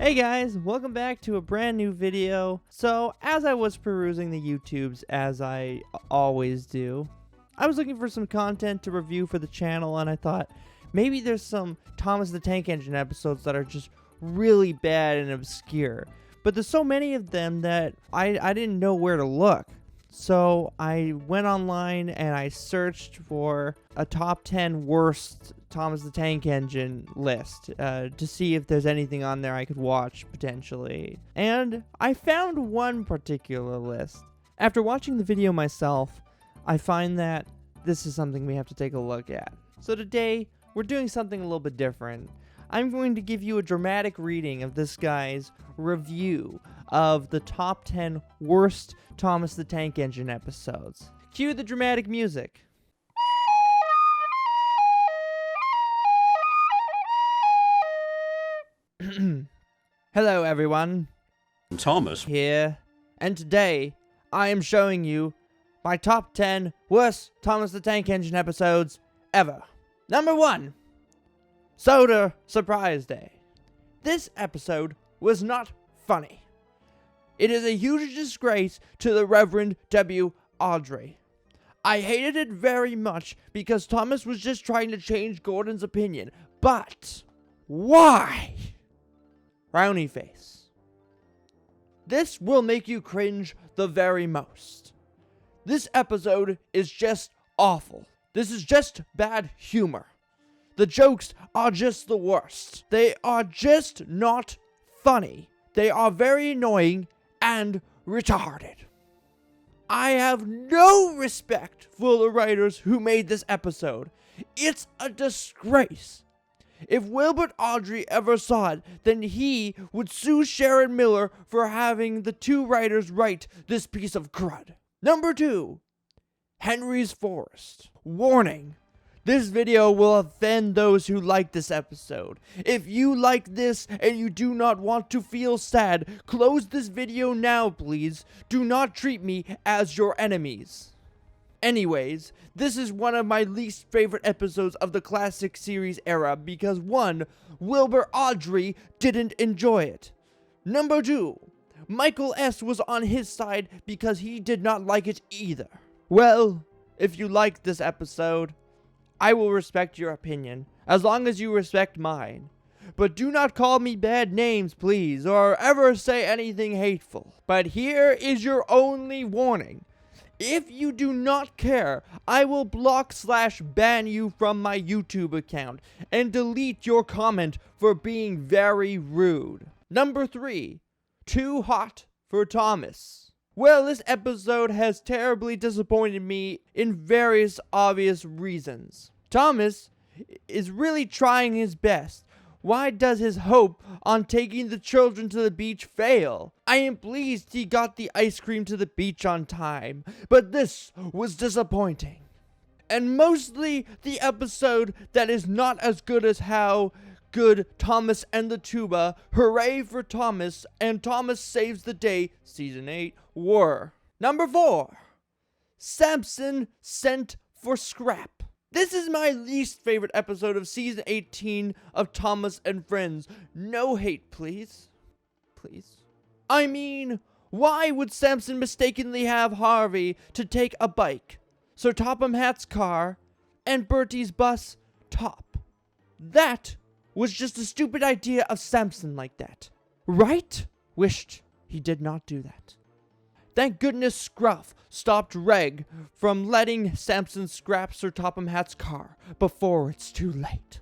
Hey guys, welcome back to a brand new video. So, as I was perusing the YouTubes, as I always do, I was looking for some content to review for the channel, and I thought maybe there's some Thomas the Tank Engine episodes that are just really bad and obscure. But there's so many of them that I didn't know where to look. So I went online and I searched for a top 10 worst Thomas the Tank Engine list to see if there's anything on there I could watch potentially. And I found one particular list. After watching the video myself, I find that this is something we have to take a look at. So today, we're doing something a little bit different. I'm going to give you a dramatic reading of this guy's review of the top 10 worst Thomas the Tank Engine episodes. Cue the dramatic music. Hello everyone, Thomas here, and today I am showing you my top 10 worst Thomas the Tank Engine episodes ever. Number 1, SODOR Surprise Day. This episode was not funny. It is a huge disgrace to the Reverend W. Audrey. I hated it very much because Thomas was just trying to change Gordon's opinion. But why? Frowny face. This will make you cringe the very most. This episode is just awful. This is just bad humor. The jokes are just the worst. They are just not funny. They are very annoying and retarded. I have no respect for the writers who made this episode. It's a disgrace. If Wilbert Audrey ever saw it, then he would sue Sharon Miller for having the two writers write this piece of crud. Number 2, Henry's Forest. Warning. This video will offend those who like this episode. If you like this and you do not want to feel sad, close this video now, please. Do not treat me as your enemies. Anyways, this is one of my least favorite episodes of the classic series era because 1, Wilbur Audrey didn't enjoy it. Number 2, Michael S. was on his side because he did not like it either. Well, if you liked this episode, I will respect your opinion, as long as you respect mine. But do not call me bad names, please, or ever say anything hateful. But here is your only warning. If you do not care, I will block/ban you from my YouTube account and delete your comment for being very rude. Number 3, Too Hot for Thomas. Well, this episode has terribly disappointed me in various obvious reasons. Thomas is really trying his best. Why does his hope on taking the children to the beach fail? I am pleased he got the ice cream to the beach on time, but this was disappointing. And mostly the episode that is not as good as how good Thomas and the Tuba, Hooray for Thomas, and Thomas Saves the Day, Season 8, were. Number 4, Samson Sent for Scrap. This is my least favorite episode of Season 18 of Thomas and Friends. No hate, please. Please. I mean, why would Samson mistakenly have Harvey to take a bike, Sir Topham Hatt's car, and Bertie's bus top? That was just a stupid idea of Samson like that. Right? Wished he did not do that. Thank goodness Scruff stopped Reg from letting Samson scrap Sir Topham Hatt's car before it's too late.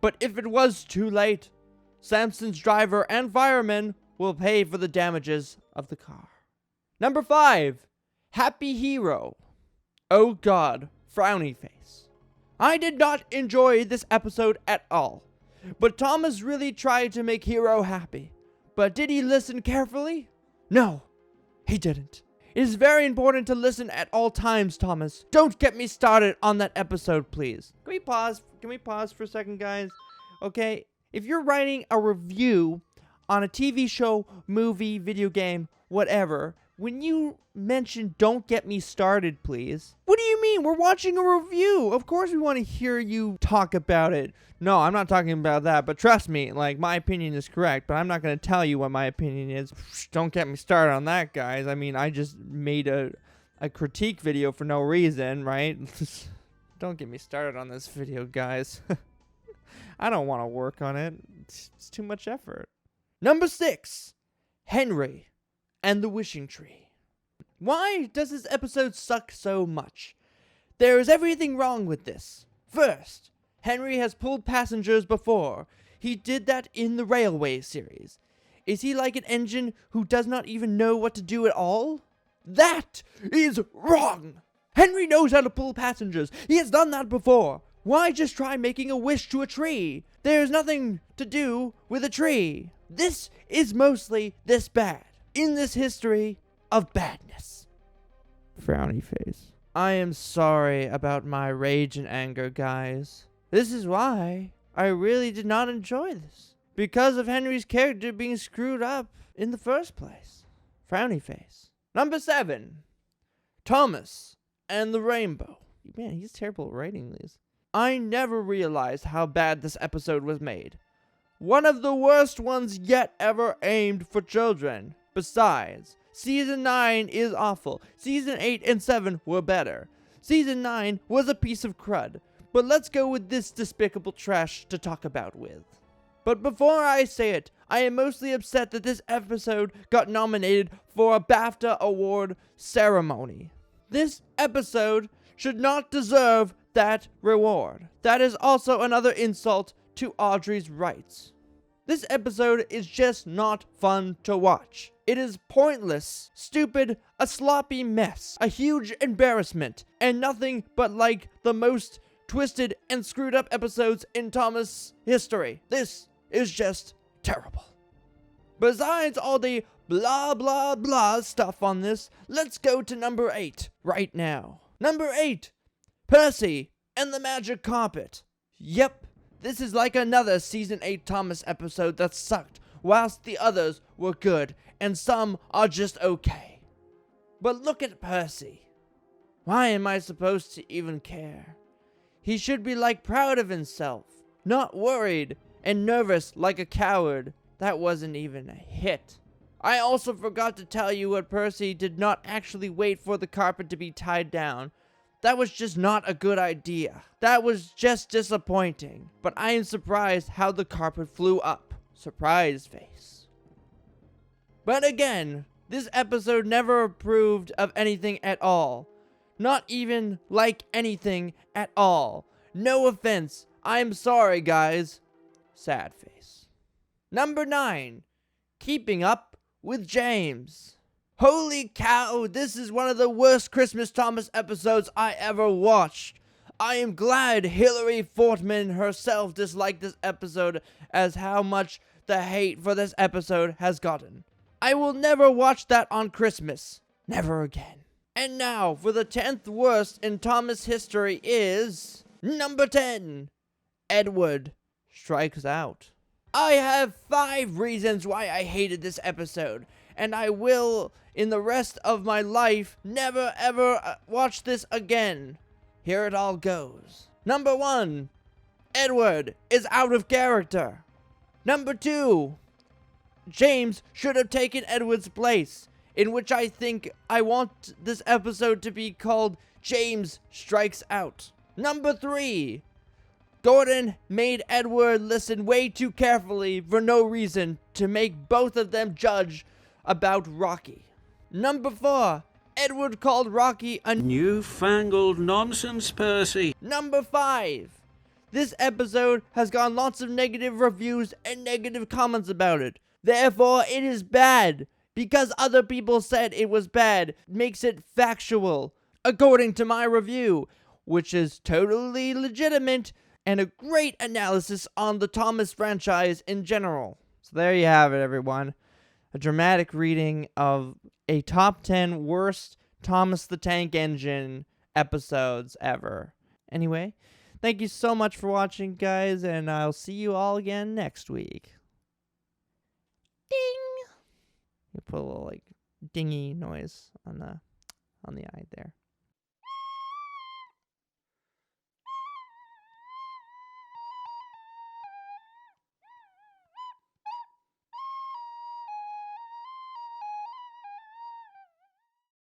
But if it was too late, Samson's driver and fireman will pay for the damages of the car. Number 5, Happy Hero. Oh God, frowny face. I did not enjoy this episode at all. But Thomas really tried to make Hero happy. But did he listen carefully? No, he didn't. It is very important to listen at all times, Thomas. Don't get me started on that episode, please. Can we pause? Can we pause for a second, guys? Okay, if you're writing a review on a TV show, movie, video game, whatever, when you mention don't get me started, please, what do you mean? We're watching a review. Of course we want to hear you talk about it. No, I'm not talking about that, but trust me, like, my opinion is correct, but I'm not going to tell you what my opinion is. Don't get me started on that, guys. I mean, I just made a critique video for no reason, right? Don't get me started on this video, guys. I don't want to work on it. It's too much effort. Number 6, Henry and the Wishing Tree. Why does this episode suck so much? There is everything wrong with this. First, Henry has pulled passengers before. He did that in the Railway series. Is he like an engine who does not even know what to do at all? That is wrong! Henry knows how to pull passengers. He has done that before. Why just try making a wish to a tree? There's nothing to do with a tree. This is mostly this bad in this history of badness. Frowny face. I am sorry about my rage and anger, guys. This is why I really did not enjoy this. Because of Henry's character being screwed up in the first place. Frowny face. Number 7, Thomas and the Rainbow. Man, he's terrible at writing these. I never realized how bad this episode was made. One of the worst ones yet ever aimed for children. Besides, Season 9 is awful. Season 8 and 7 were better. Season 9 was a piece of crud. But let's go with this despicable trash to talk about with. But before I say it, I am mostly upset that this episode got nominated for a BAFTA award ceremony. This episode should not deserve that reward. That is also another insult to Audrey's rights. This episode is just not fun to watch. It is pointless, stupid, a sloppy mess, a huge embarrassment, and nothing but like the most twisted and screwed up episodes in Thomas history. This is just terrible. Besides all the blah blah blah stuff on this, let's go to number 8 right now. Number 8, Percy and the Magic Carpet. Yep, this is like another Season 8 Thomas episode that sucked, whilst the others were good, and some are just okay. But look at Percy. Why am I supposed to even care? He should be like proud of himself, not worried and nervous like a coward. That wasn't even a hit. I also forgot to tell you what Percy did not actually wait for the carpet to be tied down. That was just not a good idea. That was just disappointing. But I am surprised how the carpet flew up. Surprise face. But again, this episode never approved of anything at all. Not even like anything at all. No offense. I'm sorry, guys. Sad face. Number 9, Keeping Up with James. Holy cow, this is one of the worst Christmas Thomas episodes I ever watched. I am glad Hillary Fortman herself disliked this episode as how much the hate for this episode has gotten. I will never watch that on Christmas. Never again. And now, for the 10th worst in Thomas history is... Number 10, Edward Strikes Out. I have 5 reasons why I hated this episode, and I will, in the rest of my life, never ever watch this again. Here it all goes. Number 1, Edward is out of character. Number 2, James should have taken Edward's place, in which I think I want this episode to be called James Strikes Out. Number 3, Gordon made Edward listen way too carefully for no reason to make both of them judge about Rocky. Number 4, Edward called Rocky a newfangled nonsense, Percy. Number 5, this episode has gotten lots of negative reviews and negative comments about it. Therefore, it is bad. Because other people said it was bad makes it factual, according to my review, which is totally legitimate and a great analysis on the Thomas franchise in general. So there you have it, everyone. A dramatic reading of a top 10 worst Thomas the Tank Engine episodes ever. Anyway, thank you so much for watching, guys, and I'll see you all again next week. Ding! You put a little, dingy noise on the eye there.